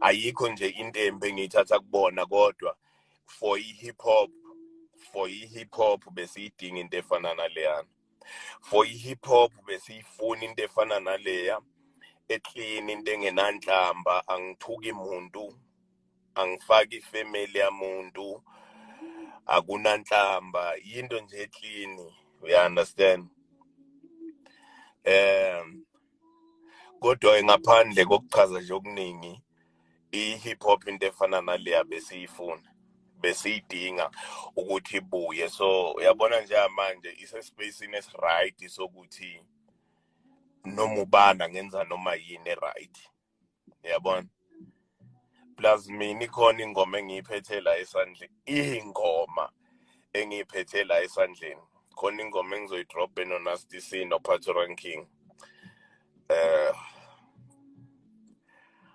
ayikho nje into embi engiyithatha kubona kodwa for hip hop besiyidinga into efana naleyana. For hip hop besiyifuna into efana naleya eclean, into engenanhlamba, angithuki umuntu, angifaki ifamily yamuntu, akunanhlamba, into nje eclean, you understand? Kodwa ngaphandle kokuchaza nje okuningi, i-hip hop into efana naleya besiyifuna, besiyidinga ukuthi ibuye. So uyabona nje manje isespacini esiright sokuthi noma ubani angenza noma yini right, uyabona? Plus mina ikhona ingoma engiyiphethe la esandleni, ingoma engiyiphethe la esandleni, khona ingoma engizoyidrop no Nasty C no Pato Ranking.